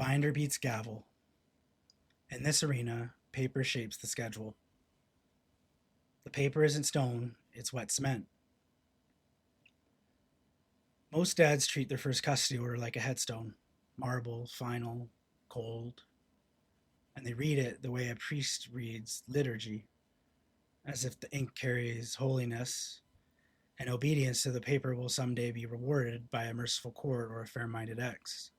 Binder beats gavel. In this arena, paper shapes the schedule. The paper isn't stone, it's wet cement. Most dads treat their first custody order like a headstone: marble, final, cold, and they read it the way a priest reads liturgy, as if the ink carries holiness, and obedience to the paper will someday be rewarded by a merciful court or a fair minded ex.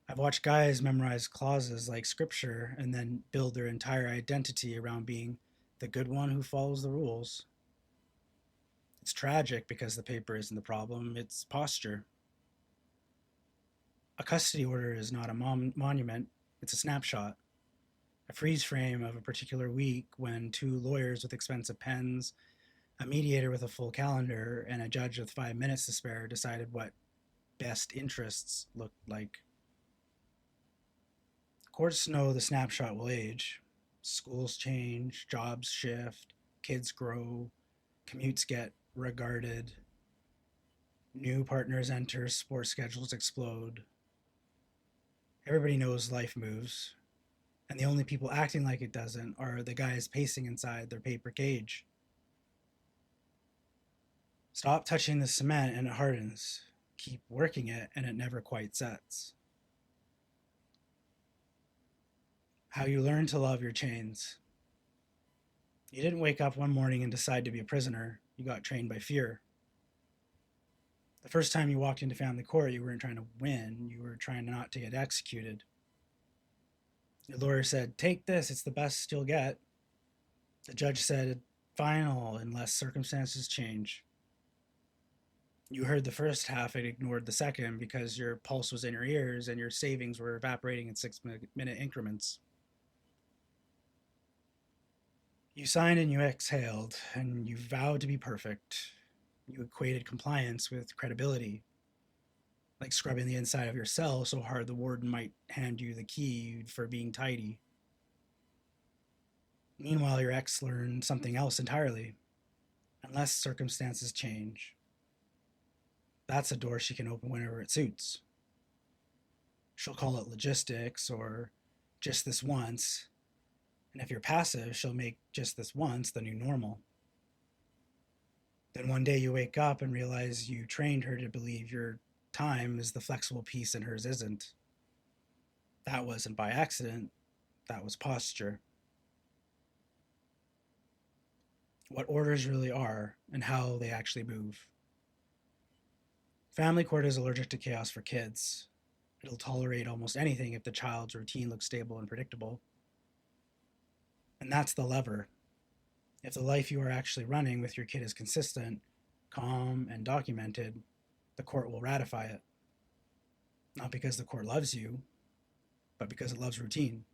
I've watched guys memorize clauses like scripture and then build their entire identity around being the good one who follows the rules. It's tragic because the paper isn't the problem, it's posture. A custody order is not a monument, it's a snapshot, a freeze frame of a particular week when two lawyers with expensive pens, a mediator with a full calendar, and a judge with 5 minutes to spare decided what best interests looked like. Courts know the snapshot will age. Schools change, jobs shift, kids grow, commutes get regarded, new partners enter, sports schedules explode. Everybody knows life moves, and the only people acting like it doesn't are the guys pacing inside their paper cage. Stop touching the cement and it hardens. Keep working it and it never quite sets. How you learn to love your chains. You didn't wake up one morning and decide to be a prisoner. You got trained by fear. The first time you walked into family court, you weren't trying to win. You were trying not to get executed. Your lawyer said, "Take this, it's the best you'll get." The judge said, "Final, unless circumstances change." You heard the first half and ignored the second because your pulse was in your ears and your savings were evaporating in 6 minute increments. You signed and you exhaled, and you vowed to be perfect. You equated compliance with credibility, like scrubbing the inside of your cell so hard the warden might hand you the key for being tidy. Meanwhile, your ex learned something else entirely. Unless circumstances change, that's a door she can open whenever it suits. She'll call it logistics or just this once, and if you're passive, she'll make just this once the new normal. Then one day you wake up and realize you trained her to believe your time is the flexible piece and hers isn't. That wasn't by accident, that was posture. What orders really are and how they actually move. Family court is allergic to chaos for kids. It'll tolerate almost anything if the child's routine looks stable and predictable. And that's the lever. If the life you are actually running with your kid is consistent, calm, and documented, the court will ratify it. Not because the court loves you, but because it loves routine.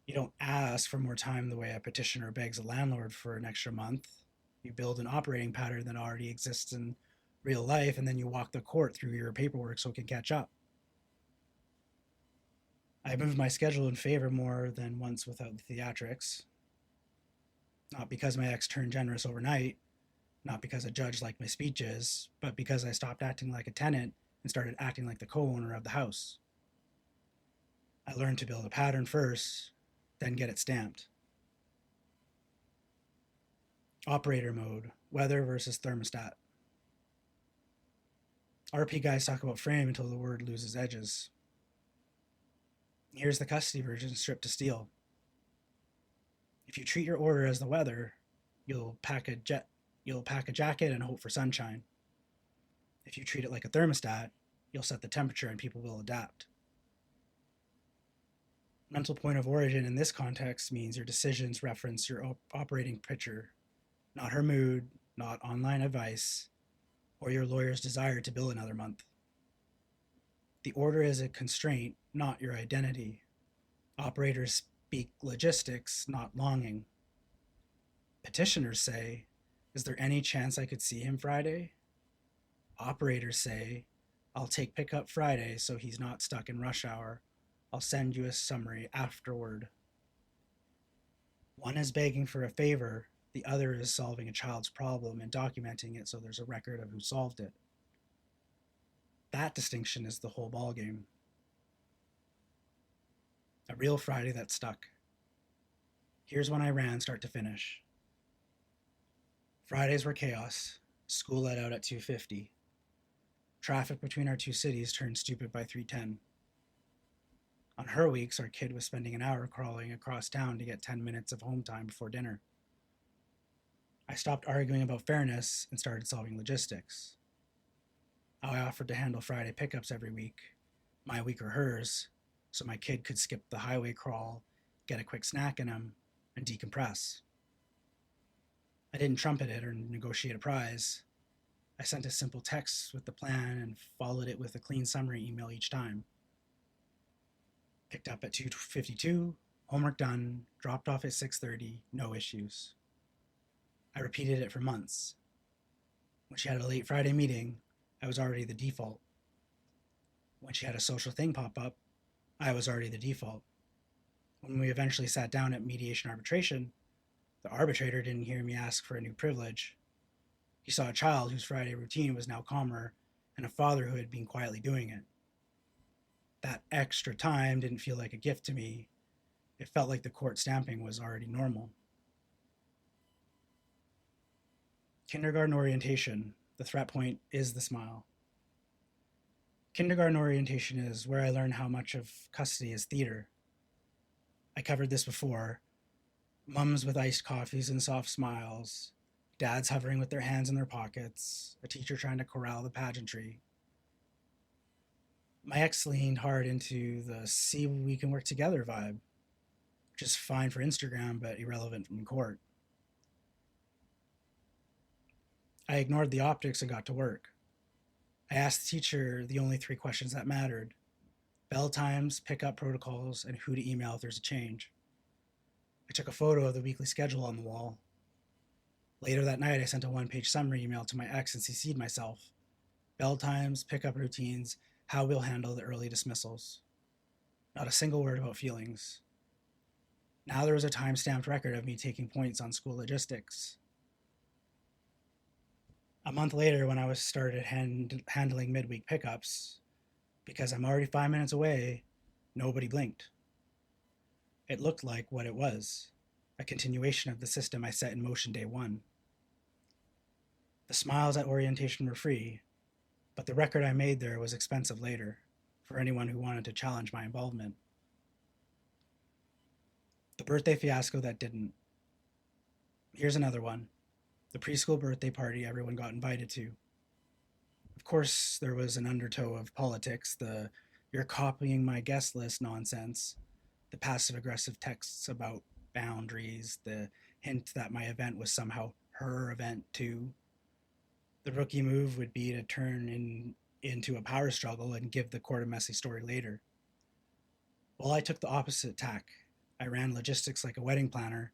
You don't ask for more time the way a petitioner begs a landlord for an extra month. You build an operating pattern that already exists in real life, and then you walk the court through your paperwork so it can catch up. I moved my schedule in favor more than once without the theatrics. Not because my ex turned generous overnight, not because a judge liked my speeches, but because I stopped acting like a tenant and started acting like the co-owner of the house. I learned to build a pattern first, then get it stamped. Operator mode, weather versus thermostat. RP guys talk about frame until the word loses edges. Here's the custody version stripped to steel. If you treat your order as the weather, you'll pack a jacket and hope for sunshine. If you treat it like a thermostat, you'll set the temperature and people will adapt. Mental point of origin in this context means your decisions reference your operating picture, not her mood, not online advice, or your lawyer's desire to bill another month. The order is a constraint, not your identity. Operators speak logistics, not longing. Petitioners say, "Is there any chance I could see him Friday?" Operators say, "I'll take pickup Friday so he's not stuck in rush hour. I'll send you a summary afterward." One is begging for a favor, the other is solving a child's problem and documenting it so there's a record of who solved it. That distinction is the whole ballgame. A real Friday that stuck. Here's when I ran start to finish. Fridays were chaos. School let out at 2:50. Traffic between our two cities turned stupid by 3:10. On her weeks, our kid was spending an hour crawling across town to get 10 minutes of home time before dinner. I stopped arguing about fairness and started solving logistics. I offered to handle Friday pickups every week, my week or hers, so my kid could skip the highway crawl, get a quick snack in him, and decompress. I didn't trumpet it or negotiate a prize. I sent a simple text with the plan and followed it with a clean summary email each time. Picked up at 2:52, homework done, dropped off at 6:30, no issues. I repeated it for months. When she had a late Friday meeting, I was already the default. When she had a social thing pop up, I was already the default. When we eventually sat down at mediation arbitration, the arbitrator didn't hear me ask for a new privilege. He saw a child whose Friday routine was now calmer and a father who had been quietly doing it. That extra time didn't feel like a gift to me. It felt like the court stamping was already normal. Kindergarten orientation, the threat point is the smile. Kindergarten orientation is where I learn how much of custody is theater. I covered this before. Mums with iced coffees and soft smiles, dads hovering with their hands in their pockets, a teacher trying to corral the pageantry. My ex leaned hard into the see we can work together vibe, which is fine for Instagram but irrelevant in court. I ignored the optics and got to work. I asked the teacher the only 3 questions that mattered: bell times, pickup protocols, and who to email if there's a change. I took a photo of the weekly schedule on the wall. Later that night, I sent a 1-page summary email to my ex and CC'd myself. Bell times, pickup routines, how we'll handle the early dismissals. Not a single word about feelings. Now there was a time-stamped record of me taking points on school logistics. A month later, when I was started handling midweek pickups, because I'm already 5 minutes away, nobody blinked. It looked like what it was, a continuation of the system I set in motion day 1. The smiles at orientation were free, but the record I made there was expensive later, for anyone who wanted to challenge my involvement. The birthday fiasco that didn't. Here's another one. The preschool birthday party everyone got invited to. Of course, there was an undertow of politics, the "you're copying my guest list" nonsense, the passive-aggressive texts about boundaries, the hint that my event was somehow her event too. The rookie move would be to turn into a power struggle and give the court a messy story later. Well, I took the opposite tack. I ran logistics like a wedding planner.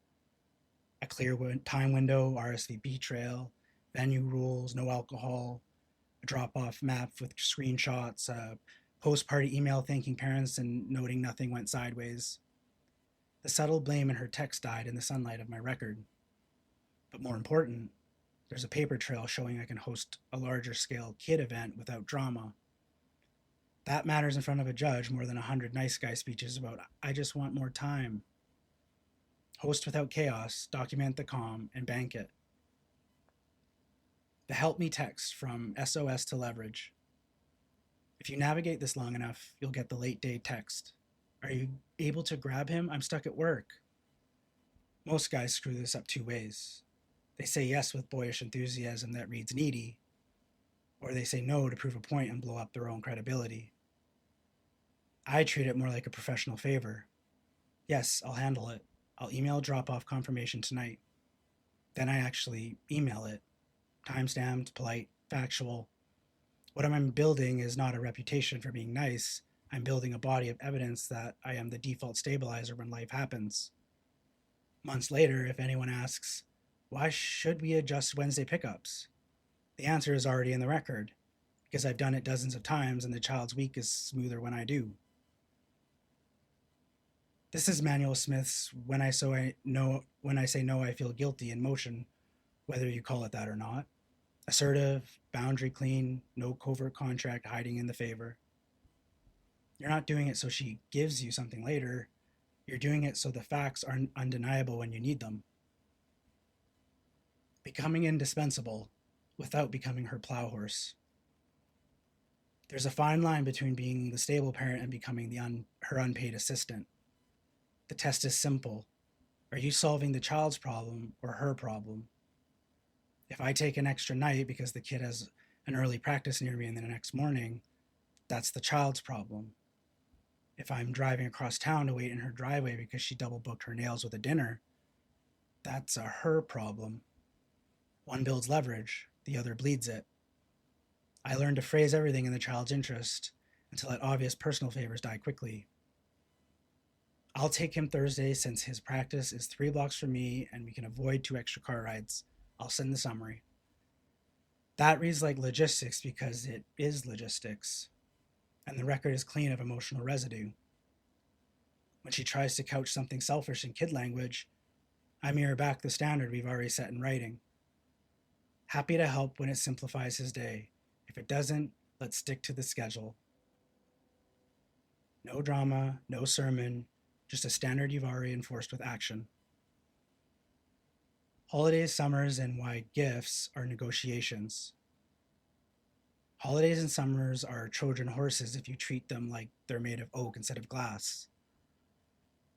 A clear time window, RSVP trail, venue rules, no alcohol, a drop-off map with screenshots, a post-party email thanking parents and noting nothing went sideways. The subtle blame in her text died in the sunlight of my record. But more important, there's a paper trail showing I can host a larger-scale kid event without drama. That matters in front of a judge more than 100 nice guy speeches about "I just want more time." Host without chaos, document the calm, and bank it. The help me text from SOS to leverage. If you navigate this long enough, you'll get the late day text. Are you able to grab him? I'm stuck at work. Most guys screw this up 2 ways. They say yes with boyish enthusiasm that reads needy, or they say no to prove a point and blow up their own credibility. I treat it more like a professional favor. Yes, I'll handle it. I'll email drop-off confirmation tonight. Then I actually email it. Time-stamped, polite, factual. What I'm building is not a reputation for being nice. I'm building a body of evidence that I am the default stabilizer when life happens. Months later, if anyone asks, why should we adjust Wednesday pickups? The answer is already in the record, because I've done it dozens of times and the child's week is smoother when I do. This is Manuel Smith's when I say no, I feel guilty in motion, whether you call it that or not. Assertive, boundary clean, no covert contract hiding in the favor. You're not doing it so she gives you something later. You're doing it so the facts are undeniable when you need them. Becoming indispensable without becoming her plow horse. There's a fine line between being the stable parent and becoming her unpaid assistant. The test is simple. Are you solving the child's problem or her problem? If I take an extra night because the kid has an early practice near me and then the next morning, that's the child's problem. If I'm driving across town to wait in her driveway because she double booked her nails with a dinner, that's a her problem. One builds leverage, the other bleeds it. I learned to phrase everything in the child's interest until let obvious personal favors die quickly. I'll take him Thursday since his practice is 3 blocks from me and we can avoid 2 extra car rides. I'll send the summary. That reads like logistics because it is logistics, and the record is clean of emotional residue. When she tries to couch something selfish in kid language, I mirror back the standard we've already set in writing. Happy to help when it simplifies his day. If it doesn't, let's stick to the schedule. No drama, no sermon, just a standard you've already enforced with action. Holidays, summers, and why gifts are negotiations. Holidays and summers are Trojan horses if you treat them like they're made of oak instead of glass.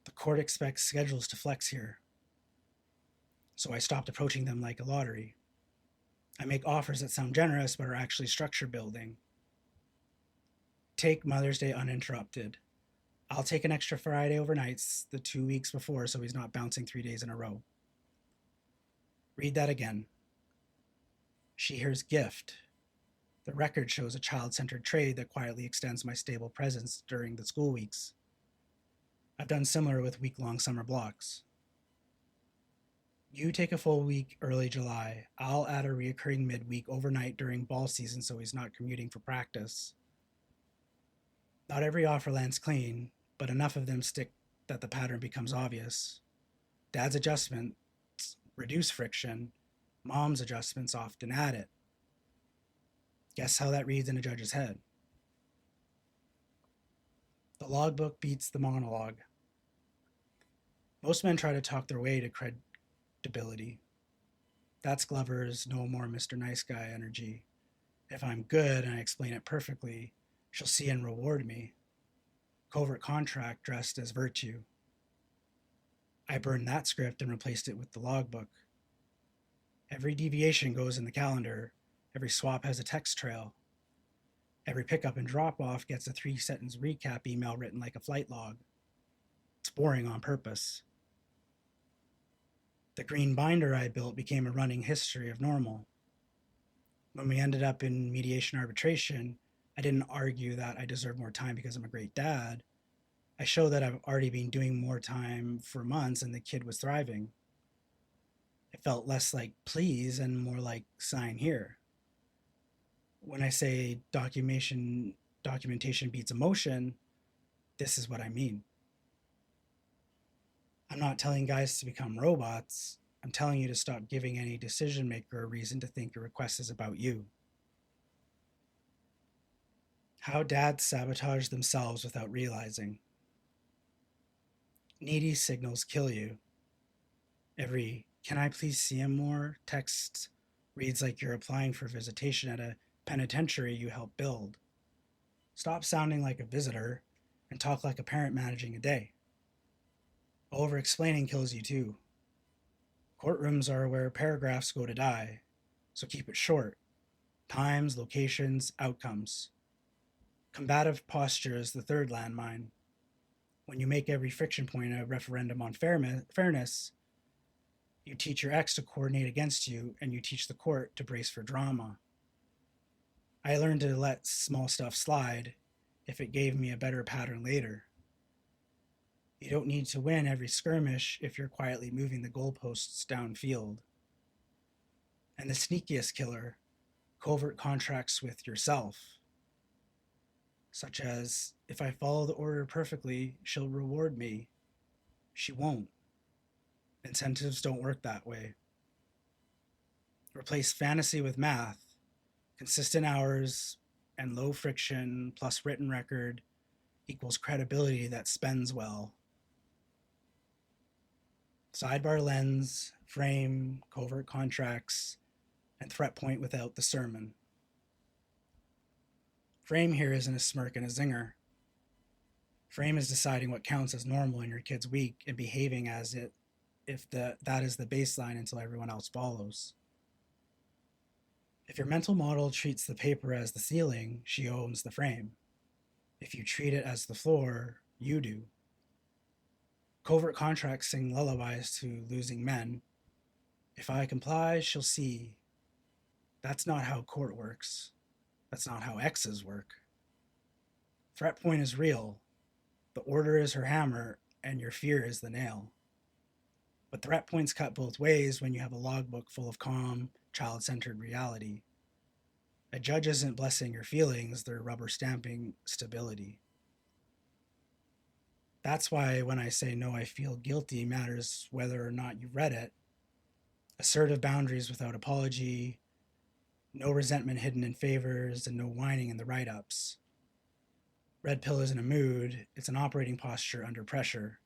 The court expects schedules to flex here, so I stopped approaching them like a lottery. I make offers that sound generous but are actually structure building. Take Mother's Day uninterrupted. I'll take an extra Friday overnights the 2 weeks before so he's not bouncing 3 days in a row. Read that again. She hears gift. The record shows a child-centered trade that quietly extends my stable presence during the school weeks. I've done similar with week-long summer blocks. You take a full week early July. I'll add a reoccurring midweek overnight during ball season so he's not commuting for practice. Not every offer lands clean, but enough of them stick that the pattern becomes obvious. Dad's adjustments reduce friction. Mom's adjustments often add it. Guess how that reads in a judge's head? The logbook beats the monologue. Most men try to talk their way to credibility. That's Glover's no more Mr. Nice Guy energy. If I'm good and I explain it perfectly, she'll see and reward me. Covert contract dressed as virtue. I burned that script and replaced it with the logbook. Every deviation goes in the calendar. Every swap has a text trail. Every pickup and drop off gets a 3-sentence recap email written like a flight log. It's boring on purpose. The green binder I built became a running history of normal. When we ended up in mediation arbitration, I didn't argue that I deserve more time because I'm a great dad. I showed that I've already been doing more time for months and the kid was thriving. It felt less like please and more like sign here. When I say documentation beats emotion, this is what I mean. I'm not telling guys to become robots. I'm telling you to stop giving any decision maker a reason to think your request is about you. How dads sabotage themselves without realizing. Needy signals kill you. Every "can I please see him more" text reads like you're applying for visitation at a penitentiary you helped build. Stop sounding like a visitor and talk like a parent managing a day. Over-explaining kills you too. Courtrooms are where paragraphs go to die, so keep it short. Times, locations, outcomes. Combative posture is the third landmine. When you make every friction point a referendum on fairness, you teach your ex to coordinate against you, and you teach the court to brace for drama. I learned to let small stuff slide if it gave me a better pattern later. You don't need to win every skirmish if you're quietly moving the goalposts downfield. And the sneakiest killer, covert contracts with yourself, such as, if I follow the order perfectly, she'll reward me. She won't. Incentives don't work that way. Replace fantasy with math, consistent hours and low friction plus written record equals credibility that spends well. Sidebar lens, frame, covert contracts, and threat point without the sermon. Frame here isn't a smirk and a zinger. Frame is deciding what counts as normal in your kid's week and behaving as if that is the baseline until everyone else follows. If your mental model treats the paper as the ceiling, she owns the frame. If you treat it as the floor, you do. Covert contracts sing lullabies to losing men. If I comply, she'll see. That's not how court works. That's not how exes work. Threat point is real. The order is her hammer, and your fear is the nail. But threat points cut both ways when you have a logbook full of calm, child-centered reality. A judge isn't blessing your feelings, they're rubber stamping stability. That's why when I say no, I feel guilty matters whether or not you've read it. Assertive boundaries without apology, no resentment hidden in favors, and no whining in the write-ups. Red pill isn't a mood, it's an operating posture under pressure.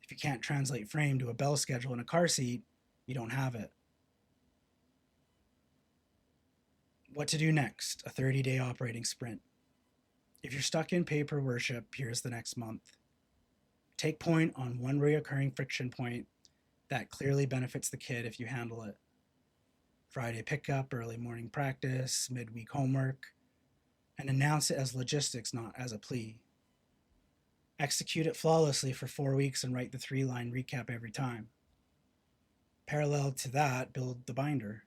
If you can't translate frame to a bell schedule in a car seat, you don't have it. What to do next? A 30-day operating sprint. If you're stuck in paper worship, here's the next month. Take point on one reoccurring friction point that clearly benefits the kid if you handle it. Friday pickup, early morning practice, midweek homework, and announce it as logistics, not as a plea. Execute it flawlessly for 4 weeks and write the 3-line recap every time. Parallel to that, build the binder.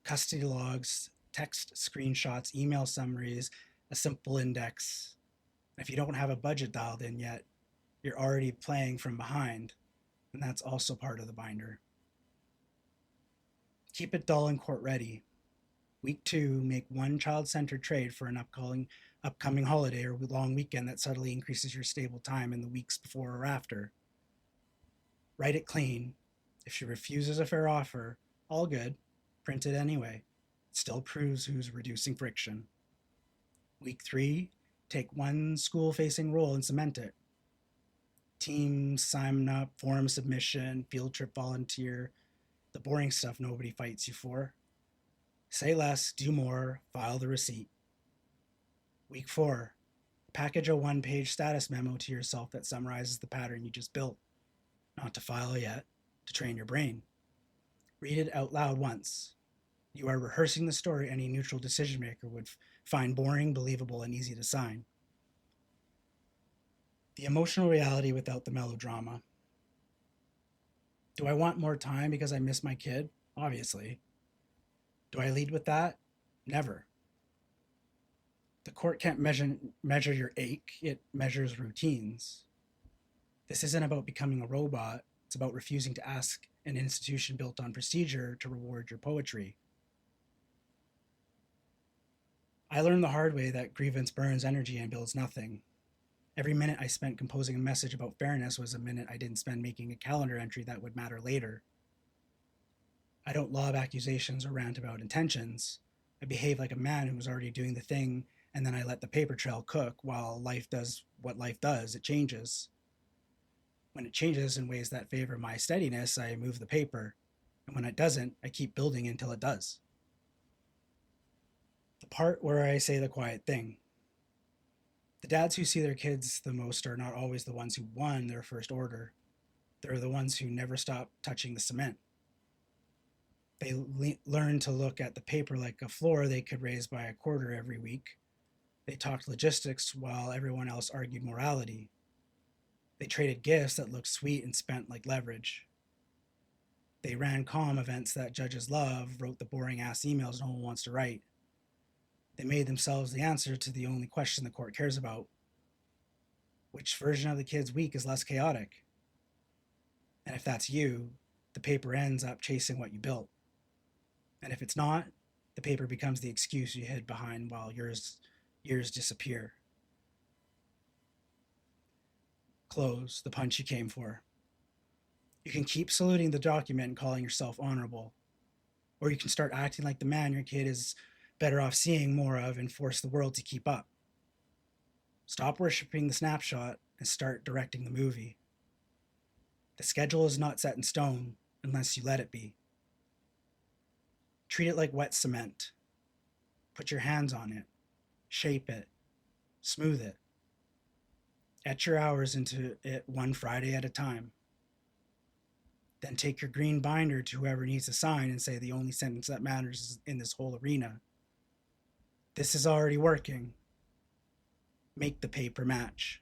Custody logs, text screenshots, email summaries, a simple index. If you don't have a budget dialed in yet, you're already playing from behind, and that's also part of the binder. Keep it dull and court ready. Week 2, make one child-centered trade for an upcoming holiday or long weekend that subtly increases your stable time in the weeks before or after. Write it clean. If she refuses a fair offer, all good, print it anyway. It still proves who's reducing friction. Week 3, take one school-facing role and cement it. Team sign up, forum submission, field trip volunteer, the boring stuff nobody fights you for. Say less, do more, file the receipt. Week 4, package a 1-page status memo to yourself that summarizes the pattern you just built. Not to file yet, to train your brain. Read it out loud once. You are rehearsing the story any neutral decision maker would find boring, believable, and easy to sign. The emotional reality without the melodrama. Do I want more time because I miss my kid? Obviously. Do I lead with that? Never. The court can't measure your ache, it measures routines. This isn't about becoming a robot, it's about refusing to ask an institution built on procedure to reward your poetry. I learned the hard way that grievance burns energy and builds nothing. Every minute I spent composing a message about fairness was a minute I didn't spend making a calendar entry that would matter later. I don't lob accusations or rant about intentions. I behave like a man who was already doing the thing, and then I let the paper trail cook while life does what life does. It changes. When it changes in ways that favor my steadiness, I move the paper. And when it doesn't, I keep building until it does. The part where I say the quiet thing. The dads who see their kids the most are not always the ones who won their first order. They're the ones who never stop touching the cement. They learn to look at the paper like a floor they could raise by a quarter every week. They talked logistics while everyone else argued morality. They traded gifts that looked sweet and spent like leverage. They ran calm events that judges love, wrote the boring-ass emails no one wants to write. They made themselves the answer to the only question the court cares about. Which version of the kid's week is less chaotic? And if that's you, the paper ends up chasing what you built. And if it's not, the paper becomes the excuse you hid behind while yours disappear. Close, the punch you came for. You can keep saluting the document and calling yourself honorable, Or you can start acting like the man your kid is better off seeing more of and force the world to keep up. Stop worshiping the snapshot and start directing the movie. The schedule is not set in stone unless you let it be. Treat it like wet cement. Put your hands on it, shape it, smooth it. Etch your hours into it one Friday at a time. Then take your green binder to whoever needs to sign and say the only sentence that matters in this whole arena. This is already working. Make the paper match.